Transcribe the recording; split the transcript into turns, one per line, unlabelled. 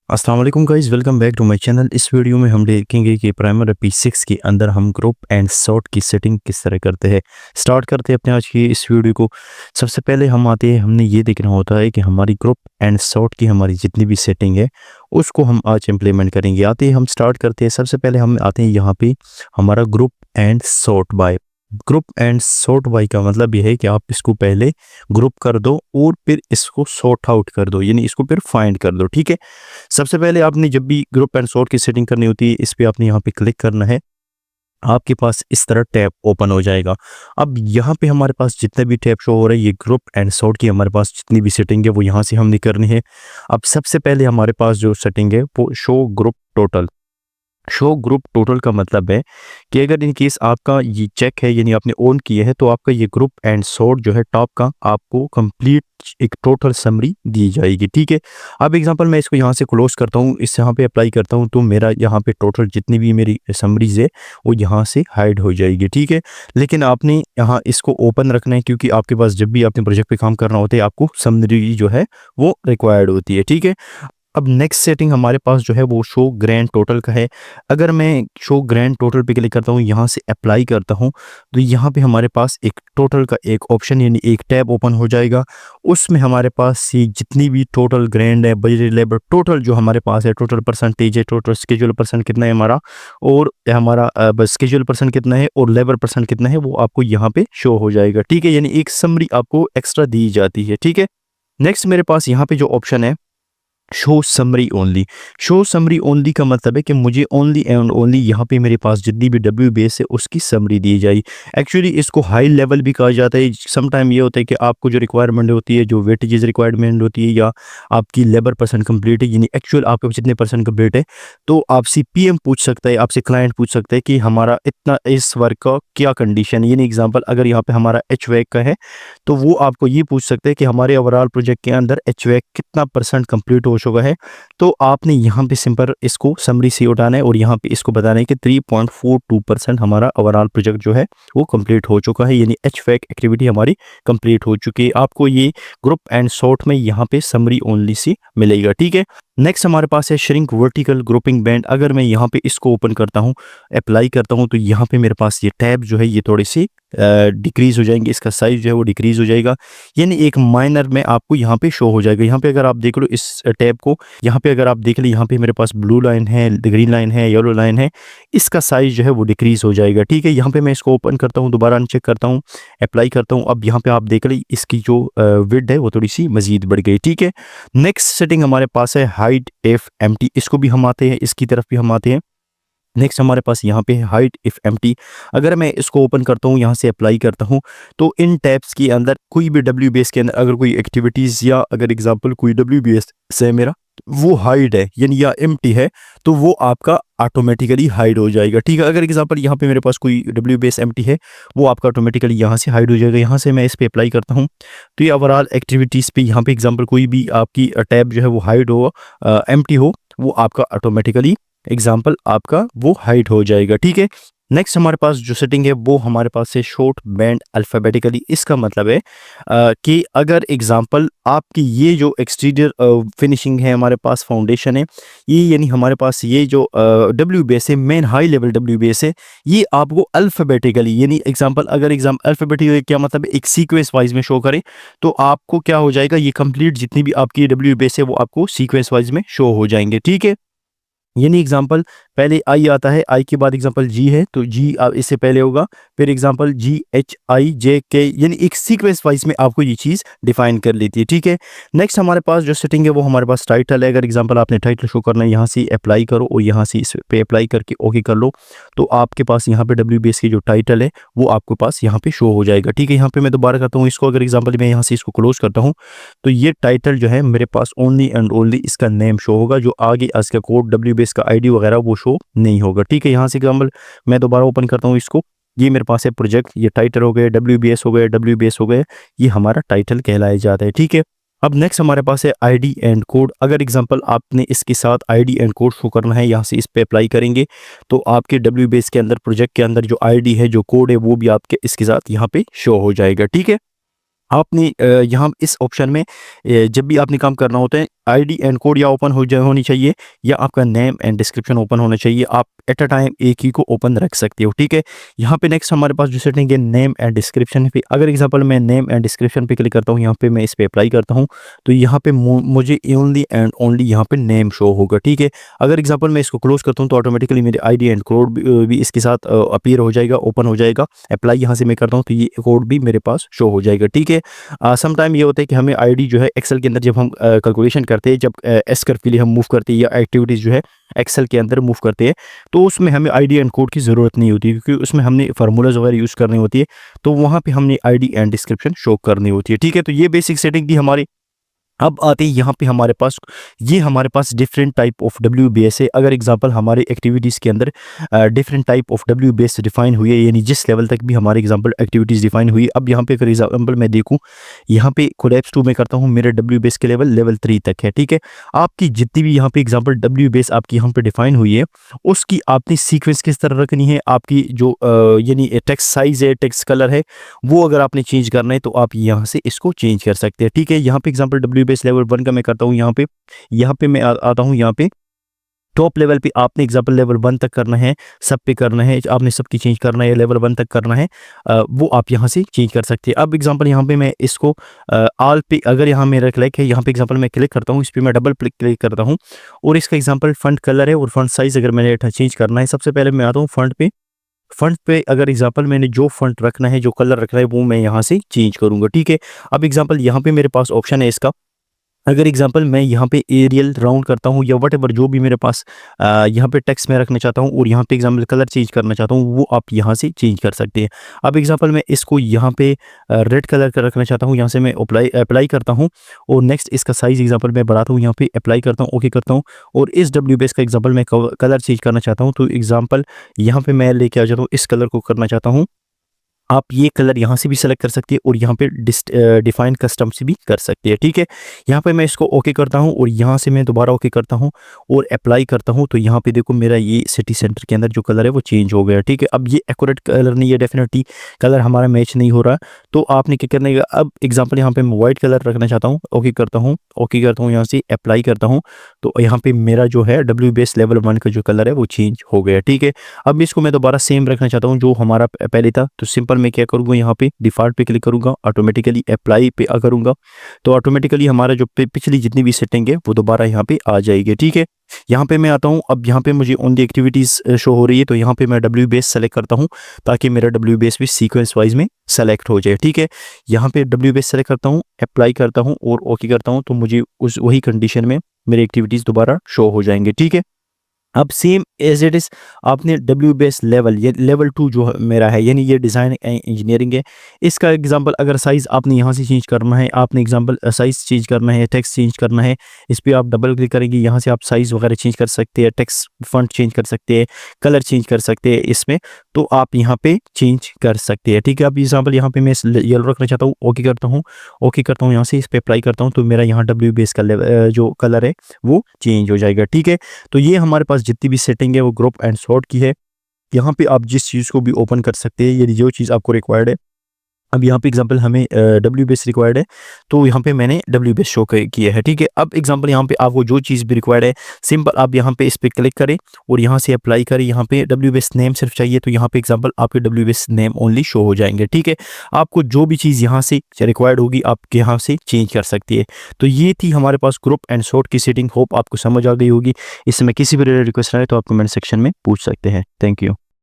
अस्सलाम वालेकुम guys, welcome back to my channel. इस वीडियो में हम देखेंगे कि प्राइमर P6 के अंदर हम ग्रुप एंड सॉर्ट की सेटिंग किस तरह करते हैं। स्टार्ट करते हैं अपने आज की इस वीडियो को। सबसे पहले हम आते हैं, हमने ये देखना होता है कि हमारी ग्रुप एंड सॉर्ट की हमारी जितनी भी सेटिंग है उसको हम आज इम्प्लीमेंट करेंगे। आते हैं, हम स्टार्ट करते हैं। सबसे पहले हम आते हैं यहाँ पे हमारा group and sort by. Group and sort by का मतलब ये है कि आप इसको पहले ग्रुप कर दो और फिर इसको सॉर्ट आउट कर दो, यानी इसको फिर फाइंड कर दो। ठीक है, सबसे पहले आपने जब भी ग्रुप एंड सॉर्ट की सेटिंग करनी होती है, इस पे आपने यहाँ पे क्लिक करना है। आपके पास इस तरह टैब ओपन हो जाएगा। अब यहाँ पे हमारे पास जितने भी टैब शो हो रहे हैं, ये ग्रुप एंड सॉर्ट की हमारे पास जितनी भी सेटिंग है वो यहाँ से हमने करनी है। अब सबसे पहले हमारे पास जो सेटिंग है वो show group total. Show group total का मतलब है कि अगर इन केस आपका ये चेक है, यानी आपने ऑन किया है, तो आपका ये ग्रुप एंड सॉर्ट जो है टॉप का आपको कंप्लीट एक टोटल समरी दी जाएगी। ठीक है, अब एग्जांपल मैं इसको यहाँ से क्लोज करता हूँ, इस यहाँ पे अप्लाई करता हूँ, तो मेरा यहाँ पे टोटल जितनी भी मेरी समरीज है वो यहाँ से हाइड हो जाएगी। ठीक है, लेकिन आपने यहाँ इसको ओपन रखना है, क्योंकि आपके पास जब भी आपने प्रोजेक्ट पे काम करना होता है आपको समरी जो है वो रिक्वायर्ड होती है। ठीक है, अब नेक्स्ट सेटिंग हमारे पास जो है वो शो ग्रैंड टोटल का है। अगर मैं शो ग्रैंड टोटल पे क्लिक करता हूँ, यहाँ से अप्लाई करता हूँ, तो यहाँ पे हमारे पास एक टोटल का एक ऑप्शन यानी एक टैब ओपन हो जाएगा। उसमें हमारे पास ये जितनी भी टोटल ग्रैंड है, बजट, लेबर, टोटल जो हमारे पास है, टोटल परसेंटेज है, टोटल स्केड्यूल परसेंट कितना है हमारा, और हमारा स्केड्यूल परसेंट कितना है और लेबर परसेंट कितना है, वो आपको यहाँ पे शो हो जाएगा। ठीक है, यानी एक समरी आपको एक्स्ट्रा दी जाती है। ठीक है, नेक्स्ट मेरे पास यहाँ पे जो ऑप्शन है show summary only. Show summary only का मतलब है कि मुझे ओनली एंड ओनली यहाँ पे मेरे पास जितनी भी डब्ल्यू बेस है उसकी समरी दी जाए। एक्चुअली इसको हाई लेवल भी कहा जाता है। सम टाइम ये होता है कि आपको जो रिक्वायरमेंट होती है, जो वेटेजेस रिक्वायरमेंट होती है, या आपकी लेबर परसेंट कंप्लीट है, यानी एक्चुअल आपके जितने परसेंट कंप्लीट है, तो आपसे पीएम पूछ सकता है, आपसे क्लाइंट पूछ सकता है कि हमारा इतना इस वर्क का क्या कंडीशन है। यानी एग्जाम्पल अगर यहाँ पे हमारा एच वैक का है, तो वो आपको ये पूछ सकते हैं कि हमारे ओवरऑल प्रोजेक्ट के अंदर एचवैक कितना परसेंट कंप्लीट हो चुका है। तो आपने यहाँ पे सिंपल इसको समरी से उठाना है और यहाँ पे इसको बताना है कि 3.42% हमारा ओवरऑल प्रोजेक्ट जो है वो कंप्लीट हो चुका है, यानी एचवैक एक्टिविटी हमारी कंप्लीट हो चुकी है। आपको ये ग्रुप एंड सॉर्ट में यहाँ पे समरी ओनली सी मिलेगा। ठीक है, नेक्स्ट हमारे पास है श्रिंक वर्टिकल ग्रुपिंग बैंड। अगर मैं यहाँ पे इसको ओपन करता हूँ, अप्लाई करता हूँ, तो यहाँ पे मेरे पास ये टैब जो है ये थोड़ी सी डिक्रीज हो जाएंगे, इसका साइज जो है वो डिक्रीज हो जाएगा, यानी एक माइनर में आपको यहाँ पे शो हो जाएगा। यहाँ पे अगर आप देख लो इस टैब को, यहाँ पे अगर आप देख ले, यहाँ पे मेरे पास ब्लू लाइन है, ग्रीन लाइन है, येलो लाइन है, इसका साइज जो है वो डिक्रीज हो जाएगा। ठीक है, यहाँ पे मैं इसको ओपन करता हूँ, दोबारा अनचेक करता हूँ, अप्लाई करता हूँ। अब यहाँ पे आप देख ले इसकी जो विड्थ है वो थोड़ी सी मजीद बढ़ गई। ठीक है, नेक्स्ट सेटिंग हमारे पास है हाइट इफ एम्प्टी। इसको भी हम आते हैं, इसकी तरफ भी हम आते हैं। नेक्स्ट हमारे पास यहाँ पे है हाइट इफ एम्प्टी। अगर मैं इसको ओपन करता हूँ, यहाँ से अप्लाई करता हूँ, तो इन टैब्स के अंदर कोई भी डब्ल्यू बेस के अंदर अगर कोई एक्टिविटीज़ या अगर एग्जांपल कोई डब्ल्यू बेस से मेरा वो हाइड है यानी या एम्प्टी है, तो वो आपका ऑटोमेटिकली हाइड हो जाएगा। ठीक है, अगर एग्जांपल यहाँ पे मेरे पास कोई डब्ल्यू बेस एम्प्टी है, वो आपका ऑटोमेटिकली यहाँ से हाइड हो जाएगा। यहाँ से मैं इस पे अप्लाई करता हूँ, तो ये ओवरऑल एक्टिविटीज़ पे यहाँ पे एग्जांपल कोई भी आपकी टैब जो है वो हाइड हो, एम्प्टी हो, वो आपका ऑटोमेटिकली एग्जाम्पल आपका वो हाइड हो जाएगा। ठीक है, नेक्स्ट हमारे पास जो सेटिंग है वो हमारे पास है शॉर्ट बैंड अल्फ़ाबेटिकली। इसका मतलब है कि अगर एग्जाम्पल आपकी ये जो एक्सटीरियर फिनिशिंग है, हमारे पास फाउंडेशन है, ये यानी हमारे पास ये जो डब्ल्यू बेस है, main high level W base है, ये आपको अल्फ़ाबेटिकली, यानी एग्जाम्पल अगर अल्फ़ाबेटिकली क्या मतलब है, एक सीक्वेंस वाइज में शो करे, तो आपको क्या हो जाएगा, ये कंप्लीट जितनी भी आपकी डब्ल्यू बेस है वो आपको सीक्वेंस वाइज में शो हो जाएंगे। ठीक है, यानी एग्जाम्पल पहले आई आता है, आई के बाद एग्जाम्पल जी है, तो जी इससे पहले होगा, फिर एग्जाम्पल GHIJK, यानी एक सीक्वेंस वाइज में आपको ये चीज़ डिफाइन कर लेती है। ठीक है, नेक्स्ट हमारे पास जो सेटिंग है वो हमारे पास टाइटल है। अगर एग्जाम्पल आपने टाइटल शो करना है, यहाँ से अप्लाई करो और यहाँ से इस पे अप्लाई करके ओके कर लो, तो आपके पास यहाँ पे डब्ल्यू बेस की जो टाइटल है वो आपके पास यहाँ पे शो हो जाएगा। ठीक है, यहाँ पे मैं दोबारा करता हूँ इसको, अगर एग्जाम्पल मैं यहाँ से इसको क्लोज करता हूँ, तो ये टाइटल जो है मेरे पास ओनली एंड ओनली इसका नेम शो होगा, जो आगे इसका कोड डब्ल्यू बेस का ID वगैरह वो शो नहीं होगा। ठीक है, यहाँ से एग्जाम्पल मैं दोबारा ओपन करता हूँ इसको, ये मेरे पास है प्रोजेक्ट, ये टाइटल हो गए, WBS हो गए, WBS हो गए, ये हमारा टाइटल कहलाया जाता है। ठीक है, अब नेक्स्ट हमारे पास है ID एंड कोड। अगर एग्जांपल आपने इसके साथ ID एंड कोड शो करना है, यहाँ से इस पे अप्लाई करेंगे, तो आपके डब्ल्यू बेस के अंदर प्रोजेक्ट के अंदर जो ID है, जो कोड है, वो भी आपके इसके साथ यहाँ पे शो हो जाएगा। ठीक है, आपने यहाँ इस ऑप्शन में जब भी आपने काम करना होता है, आईडी एंड कोड या ओपन होनी चाहिए, या आपका नेम एंड डिस्क्रिप्शन ओपन होना चाहिए। आप एट अ टाइम एक ही को ओपन रख सकते हो, ठीक है। यहाँ पे नेक्स्ट हमारे पास जो सेटिंग है नेम एंड डिस्क्रिप्शन पे, अगर एग्जांपल मैं नेम एंड डिस्क्रिप्शन पे क्लिक करता हूँ, यहाँ पे मैं इस पे अप्लाई करता हूँ, तो यहाँ पे मुझे ओनली एंड ओनली यहाँ पे नेम शो होगा, ठीक है। अगर एग्जांपल मैं इसको क्लोज करता हूँ तो ऑटोमेटिकली मेरे आईडी एंड कोड भी इसके साथ अपीयर हो जाएगा, ओपन हो जाएगा। अप्लाई यहाँ से मैं करता हूँ तो ये कोड भी मेरे पास शो हो जाएगा, ठीक है। सम टाइम ये होता है कि हमें आईडी जो है एक्सेल के अंदर जब हम कैलकुलेशन करते हैं, जब एस कर्व के लिए हम मूव करते हैं या एक्टिविटीज़ जो है एक्सेल के अंदर मूव करते हैं, तो उसमें हमें आईडी एंड कोड की ज़रूरत नहीं होती, क्योंकि उसमें हमने फार्मूलाज वगैरह यूज़ करनी होती है, तो वहाँ पे हमने आईडी एंड डिस्क्रिप्शन शो करनी होती है, ठीक है। तो ये बेसिक सेटिंग थी हमारी। अब आते हैं यहाँ पे हमारे पास, ये हमारे पास डिफरेंट टाइप ऑफ WBS है। अगर एग्जांपल हमारे एक्टिविटीज़ के अंदर different type of WBS define हुई है, यानी जिस लेवल तक भी हमारे एग्जांपल एक्टिविटीज़ डिफाइन हुई। अब यहाँ पे अगर एग्जांपल मैं देखूँ, यहाँ पे कोलैप्स 2 में करता हूँ, मेरे WBS के लेवल 3 तक है, ठीक है। आपकी जितनी भी यहाँ पे एग्जांपल WBS आपकी यहाँ पे डिफाइन हुई है, उसकी आपने सीक्वेंस किस तरह रखनी है, आपकी जो यानी टेक्स्ट साइज है, टेक्स्ट कलर है, वो अगर आपने चेंज करना है तो आप यहाँ से इसको चेंज कर सकते हैं, ठीक है। यहाँ पे एग्जांपल WBS लेवल 1 का मैं करता हूँ, यहाँ पे मैं आता हूँ, यहाँ पे टॉप लेवल पे आपने एग्जांपल लेवल 1 तक करना है, सब पे करना है, आपने सबकी चेंज करना है, लेवल 1 तक करना है, वो आप यहाँ से चेंज कर सकते हैं। अब एग्जांपल यहाँ पे मैं इसको ऑल पे, अगर यहाँ मेरा क्लिक है, यहाँ पे एग्जांपल मैं क्लिक करता हूँ, इस पे मैं डबल क्लिक करता हूँ, और इसका एग्जांपल फंट कलर है और फंट साइज अगर मैंने चेंज करना है, सबसे पहले मैं आता हूँ फंट पे अगर एग्जांपल मैंने जो फंट रखना है, जो कलर रखना है, वो मैं यहाँ से चेंज करूँगा, ठीक है। अब एग्जांपल यहाँ पे मेरे पास ऑप्शन है इसका, अगर एग्जांपल मैं यहाँ पे एरियल राउंड करता हूँ या व्हाटएवर जो भी मेरे पास यहाँ पे टेक्स्ट में रखना चाहता हूँ, और यहाँ पे एग्जांपल कलर चेंज करना चाहता हूँ, वो आप यहाँ से चेंज कर सकते हैं। अब एग्जांपल मैं इसको यहाँ पे रेड कलर का रखना चाहता हूँ, यहाँ से मैं अप्लाई करता हूँ, और नेक्स्ट इसका साइज एग्जांपल मैं बढ़ाता हूँ, यहाँ पे अप्लाई करता हूँ, ओके करता हूँ, और इस WBS का एग्जाम्पल मैं कलर चेंज करना चाहता हूँ, तो एग्जाम्पल यहाँ पे मैं लेके आ जाता हूँ, इस कलर को करना चाहता हूँ। आप ये कलर यहाँ से भी सेलेक्ट कर सकते हैं और यहाँ पे डिफाइन कस्टम से भी कर सकते हैं, ठीक है। यहाँ पे मैं इसको ओके करता हूँ और यहाँ से मैं दोबारा ओके करता हूँ और अप्लाई करता हूँ, तो यहाँ पे देखो मेरा ये सिटी सेंटर के अंदर जो कलर है वो चेंज हो गया, ठीक है। अब ये एक्यूरेट कलर नहीं है, डेफिनेटली कलर हमारा मैच नहीं हो रहा, तो आपने क्या करना है, अब एग्जाम्पल यहाँ पे मैं व्हाइट कलर रखना चाहता हूँ, ओके करता हूँ, यहाँ से अप्लाई करता हूँ, तो यहाँ पे मेरा जो है WBS लेवल 1 का जो कलर है वो चेंज हो गया, ठीक है। अब इसको मैं दोबारा सेम रखना चाहता हूँ जो हमारा पहले था, तो सिंपल मैं क्या करूँगा, यहाँ पे डिफॉल्ट पे क्लिक करूँगा, ऑटोमेटिकली अप्लाई पे करूँगा, तो ऑटोमेटिकली हमारा जो पिछली जितनी भी सेटिंग है वो दोबारा यहाँ पे आ जाएगी, ठीक है। यहाँ पे मैं आता हूँ, अब यहाँ पे मुझे ओनली एक्टिविटीज़ शो हो रही है, तो यहाँ पे मैं WBS सेलेक्ट करता हूँ ताकि मेरा WBS भी सीक्वेंस वाइज में सेलेक्ट हो जाए, ठीक है। यहाँ पे WBS सेलेक्ट करता हूँ, अप्लाई करता हूँ और ओके करता हूँ, तो मुझे उस वही कंडीशन में मेरी एक्टिविटीज़ दोबारा शो हो जाएंगे, ठीक है। अब सेम एज इट इज़ आपने WBS लेवल, ये लेवल 2 जो मेरा है, यानी ये डिज़ाइन इंजीनियरिंग है, इसका एग्जांपल अगर साइज़ आपने यहाँ से चेंज करना है, आपने एग्जांपल साइज़ चेंज करना है, टेक्स्ट चेंज करना है, इस पे आप डबल क्लिक करेंगे, यहाँ से आप साइज़ वगैरह चेंज कर सकते हैं, टेक्स्ट फॉन्ट चेंज कर सकते हैं, कलर चेंज कर सकते हैं इसमें, तो आप यहाँ पे चेंज कर सकते हैं, ठीक है। अब एग्जांपल यहाँ पे मैं येलो रखना चाहता हूँ, ओके करता हूँ, यहाँ से इस पे अप्लाई करता हूँ, तो मेरा यहाँ WBS का जो कलर है वो चेंज हो जाएगा, ठीक है। तो ये हमारे पास जितनी भी सेटिंग है वो ग्रुप एंड सॉर्ट की है। यहाँ पे आप जिस चीज़ को भी ओपन कर सकते हैं, ये जो चीज़ आपको रिक्वायर्ड है। अब यहाँ पे एग्जांपल हमें WBS रिक्वायर्ड है, तो यहाँ पे मैंने WBS शो किया है, ठीक है। अब एग्जांपल यहाँ पे आपको जो चीज़ भी रिक्वायर्ड है, सिंपल आप यहाँ पे इस पे क्लिक करें और यहाँ से अप्लाई करें। यहाँ पे WBS नेम सिर्फ चाहिए, तो यहाँ पे एग्जांपल आपके WBS नेम ओनली शो हो जाएंगे, ठीक है। आपको जो भी चीज़ यहाँ से रिक्वायर्ड होगी आप यहाँ से चेंज कर सकती है। तो ये थी हमारे पास ग्रुप एंड सॉर्ट की सेटिंग, होप आपको समझ आ गई होगी। इसमें किसी भी रिक्वेस्ट आए तो आप कमेंट सेक्शन में पूछ सकते हैं। Thank you.